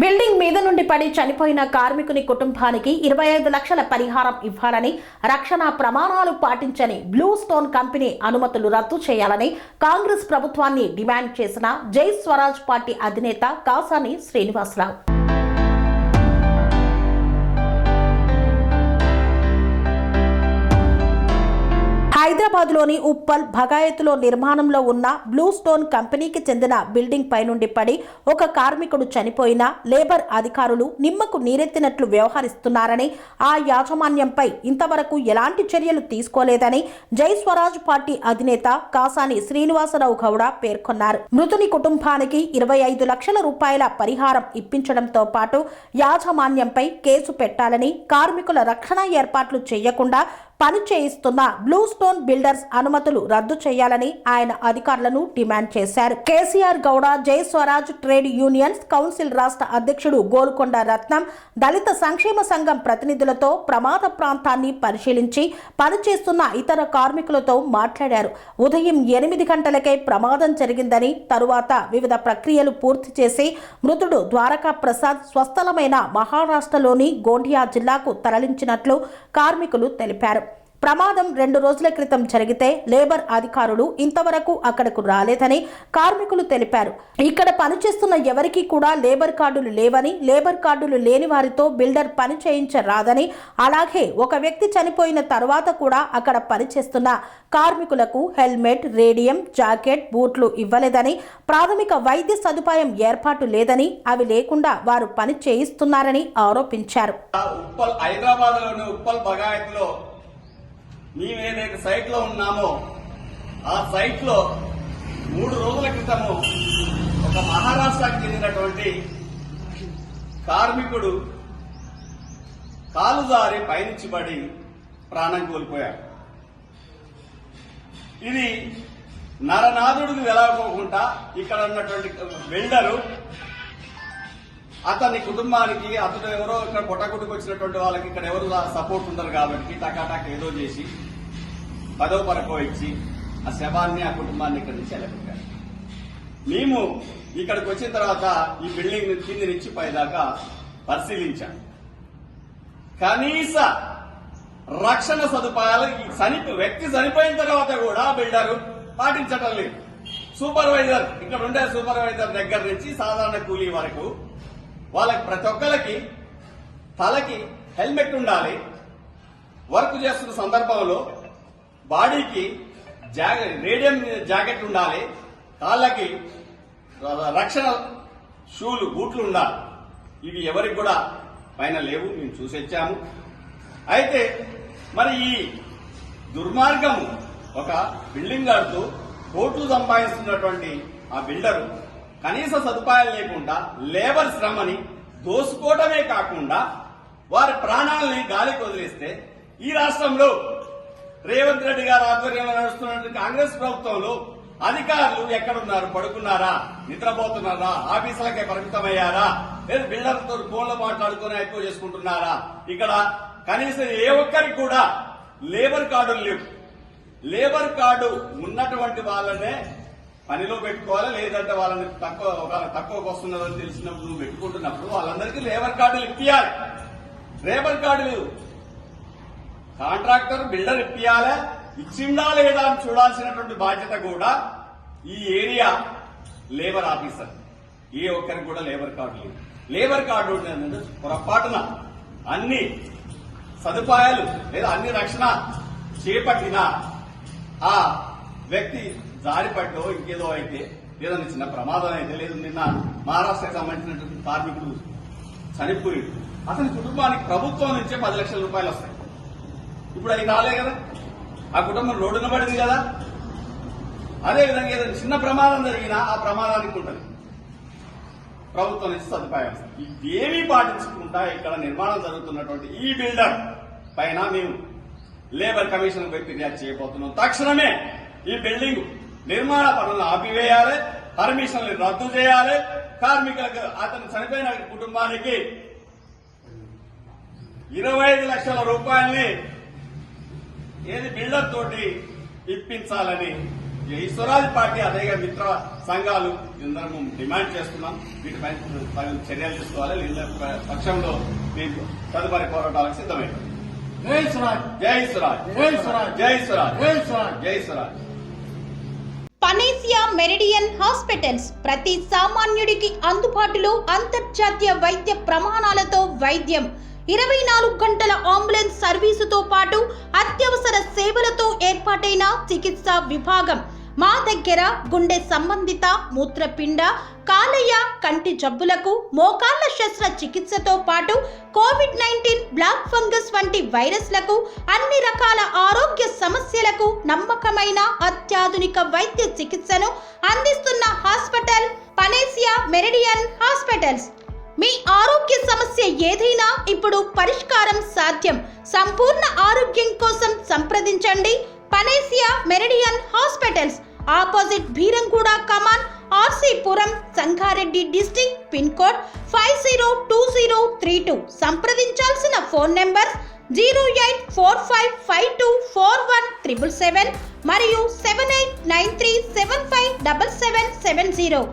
Building మీద నుండి పడి చనిపోయిన కార్మికుని కుటుంబానికి 25 లక్షల పరిహారం ఇవ్వాలని, రక్షణ ప్రమాణాలు పాటించని బ్లూ స్టోన్ కంపెనీ అనుమతులు రద్దు చేయాలని కాంగ్రెస్ ప్రభుత్వాన్ని డిమాండ్ చేసిన జై స్వరాజ్ పార్టీ అధినేత కాసాని శ్రీనివాసరావు. హైదరాబాద్లోని ఉప్పల్ భగాయత్లో నిర్మాణంలో ఉన్న బ్లూ స్టోన్ కంపెనీకి చెందిన బిల్డింగ్ పై నుండి పడి ఒక కార్మికుడు చనిపోయినా లేబర్ అధికారులు నిమ్మకు నీరెత్తినట్లు వ్యవహరిస్తున్నారని, ఆ యాజమాన్యంపై ఇంతవరకు ఎలాంటి చర్యలు తీసుకోలేదని జై స్వరాజ్ పార్టీ అధినేత కాసాని శ్రీనివాసరావు గౌడ పేర్కొన్నారు. మృతుని కుటుంబానికి 25 లక్షల రూపాయల పరిహారం ఇప్పించడంతో పాటు యాజమాన్యంపై కేసు పెట్టాలని, కార్మికుల రక్షణ ఏర్పాట్లు చేయకుండా పని చేయిస్తున్న బ్లూ స్టోన్ బిల్డర్స్ అనుమతులు రద్దు చేయాలని ఆయన అధికారులను డిమాండ్ చేశారు. కేసీఆర్ గౌడ జై స్వరాజ్ ట్రేడ్ యూనియన్స్ కౌన్సిల్ రాష్ట్ర అధ్యక్షుడు గోల్కొండ రత్నం దళిత సంక్షేమ సంఘం ప్రతినిధులతో ప్రమాద ప్రాంతాన్ని పరిశీలించి పనిచేస్తున్న ఇతర కార్మికులతో మాట్లాడారు. ఉదయం 8 గంటలకే ప్రమాదం జరిగిందని, తరువాత వివిధ ప్రక్రియలు పూర్తి చేసి మృతుడు ద్వారకా ప్రసాద్ స్వస్థలమైన మహారాష్ట్రలోని గోండియా జిల్లాకు తరలించినట్లు కార్మికులు తెలిపారు. ప్రమాదం 2 రోజుల క్రితం జరిగితే లేబర్ అధికారులు ఇంతవరకు అక్కడకు రాలేదని కార్మికులు తెలిపారు. ఇక్కడ పనిచేస్తున్న ఎవరికీ కూడా లేబర్ కార్డులు లేవని, లేబర్ కార్డులు లేని వారితో బిల్డర్ పని చేయించరాదని, అలాగే ఒక వ్యక్తి చనిపోయిన తర్వాత కూడా అక్కడ పనిచేస్తున్న కార్మికులకు హెల్మెట్, రేడియం, జాకెట్, బూట్లు ఇవ్వలేదని, ప్రాథమిక వైద్య సదుపాయం ఏర్పాటు లేదని, అవి లేకుండా వారు పని చేయిస్తున్నారని ఆరోపించారు. మేము ఏదైతే సైట్ లో ఉన్నామో ఆ సైట్ లో 3 రోజుల క్రితము ఒక మహారాష్ట్రకి చెందినటువంటి కార్మికుడు కాలు జారి పైనుంచి పడి ప్రాణం కోల్పోయాడు. ఇది నరనాథుడికి వెలవకోకుండా ఇక్కడ ఉన్నటువంటి బిల్డరు అతని కుటుంబానికి, అతడు ఎవరో ఇక్కడ పొట్టకుట్టుకు వచ్చినటువంటి వాళ్ళకి ఇక్కడ ఎవరు సపోర్ట్ ఉండరు కాబట్టి టకాటాక్ ఏదో చేసి 10వ పరకో ఇచ్చి ఆ శవాన్ని, ఆ కుటుంబాన్ని ఇక్కడి నుంచి వెళ్ళగొట్టారు. మేము ఇక్కడికి వచ్చిన తర్వాత ఈ బిల్డింగ్ కింది నుంచి పైదాకా పరిశీలించాం. కనీస రక్షణ సదుపాయాలు వ్యక్తి చనిపోయిన తర్వాత కూడా బిల్డర్ పాటించటం లేదు. సూపర్వైజర్, ఇక్కడ ఉండే సూపర్వైజర్ దగ్గర నుంచి సాధారణ కూలీ వరకు వాళ్ళకి ప్రతి ఒక్కరికి తలకి హెల్మెట్ ఉండాలి. వర్క్ చేస్తున్న సందర్భంలో బాడీకి రేడియం జాకెట్ ఉండాలి. కాళ్ళకి రక్షణ షూలు, బూట్లు ఉండాలి. ఇవి ఎవరికి కూడా పైన లేవు, మేము చూసొచ్చాము. అయితే మరి ఈ దుర్మార్గం ఒక బిల్డింగ్ కడుతూ కోట్లు సంపాదిస్తున్నటువంటి ఆ బిల్డరు కనీస సదుపాయాలు లేకుండా లేబర్ శ్రమని దోసుకోవడమే కాకుండా వారి ప్రాణాలని గాలికి వదిలేస్తే ఈ రాష్ట్రంలో రేవంత్ రెడ్డి గారు ఆధ్వర్యంలో నడుస్తున్న కాంగ్రెస్ ప్రభుత్వంలో అధికారులు ఎక్కడున్నారు? పడుకున్నారా? నిద్రపోతున్నారా? ఆఫీసులకే పరిమితమయ్యారా? లేదు బిల్డర్తో ఫోన్లో మాట్లాడుకుని ఎక్కువ చేసుకుంటున్నారా? ఇక్కడ కనీసం ఏ ఒక్కరికి కూడా లేబర్ కార్డులు లేవు. లేబర్ కార్డు ఉన్నటువంటి వాళ్ళనే పనిలో పెట్టుకోవాలి, లేదంటే వాళ్ళని తక్కువకు వస్తున్నదని తెలిసినప్పుడు నువ్వు పెట్టుకుంటున్నప్పుడు వాళ్ళందరికీ లేబర్ కార్డులు ఇప్పియాలి. లేబర్ కార్డులు కాంట్రాక్టర్, బిల్డర్ ఇప్పియాలి. ఇచ్చిందా లేదా అని చూడాల్సినటువంటి బాధ్యత కూడా ఈ ఏరియా లేబర్ ఆఫీసర్. ఏ ఒక్కరికి కూడా లేబర్ కార్డు లేదు. లేబర్ కార్డు ఉంటే పొరపాటున అన్ని సదుపాయాలు లేదా అన్ని రక్షణ చేపట్టిన ఆ వ్యక్తి జారిపడ్డో ఇంకేదో అయితే, లేదని చిన్న ప్రమాదం అయితే, లేదు నిన్న మహారాష్ట్రకు సంబంధించినటువంటి కార్మికుడు చనిపోయి అతని కుటుంబానికి ప్రభుత్వం నుంచే 10 లక్షల రూపాయలు వస్తాయి. ఇప్పుడు అవి రాలే కదా, ఆ కుటుంబం రోడ్డున పడింది కదా. అదేవిధంగా ఏదైనా చిన్న ప్రమాదం జరిగినా ఆ ప్రమాదానికి ఉంటుంది ప్రభుత్వం నుంచి సదుపాయం. ఇదేమీ పాటించకుండా ఇక్కడ నిర్మాణం జరుగుతున్నటువంటి ఈ బిల్డర్ పైన మేము లేబర్ కమిషన్ పై ఫిర్యాదు చేయబోతున్నాం. తక్షణమే ఈ బిల్డింగ్ నిర్మాణ పనులను ఆపివేయాలి, పర్మిషన్లు రద్దు చేయాలి. కార్మికులకు, అతను చనిపోయిన కుటుంబానికి 25 లక్షల రూపాయల్ని బిల్డర్ తోటి ఇప్పించాలని ఈ స్వరాజ్ పార్టీ అదేగా మిత్ర సంఘాలు అందరము డిమాండ్ చేస్తున్నాం. వీటిపై తగిన చర్యలు తీసుకోవాలి. లేని పక్షంలో మేము తదుపరి పోరాటాలకు సిద్ధమైపోయింది. జై స్వరాజ్, జై స్వరాజ్, జై స్వరాజ్, జై స్వరాజ్, జై స్వరాజ్, జై స్వరాజ్. పనేసియా మెరిడియన్ హాస్పిటల్స్ ప్రతి సామాన్యుడికి అందుబాటులో అంతర్జాతీయ వైద్య ప్రమాణాలతో వైద్యం, 24 గంటల అంబులెన్స్ సర్వీసుతో పాటు అత్యవసర సేవలతో ఏర్పాటైన చికిత్సా విభాగం. మా దగ్గర గుండె సంబంధిత, మూత్రపిండ, కాలేయ, కంటి జబ్బులకు, మోకాళ్ల శస్త్ర చికిత్సతో పాటు కోవిడ్-19, బ్లాక్ ఫంగస్ వంటి వైరస్లకు, అన్ని రకాల ఆరోగ్య సమస్యలకు నమ్మకమైన అత్యాధునిక వైద్య చికిత్సను అందిస్తున్న హాస్పిటల్ పనేసియా మెరిడియన్ హాస్పిటల్స్. మీ ఆరోగ్య సమస్య ఏదైనా ఇప్పుడు పరిష్కారం సాధ్యం. సంపూర్ణ ఆరోగ్యం కోసం సంప్రదించండి Panacea Meridian hospitals, opposite Beeramguda Kaman, RC Puram, Sangareddy district, pin code 502032. సంప్రదించాల్సిన ఫోన్ నెంబర్ 0845524177 మరియు 7893757770.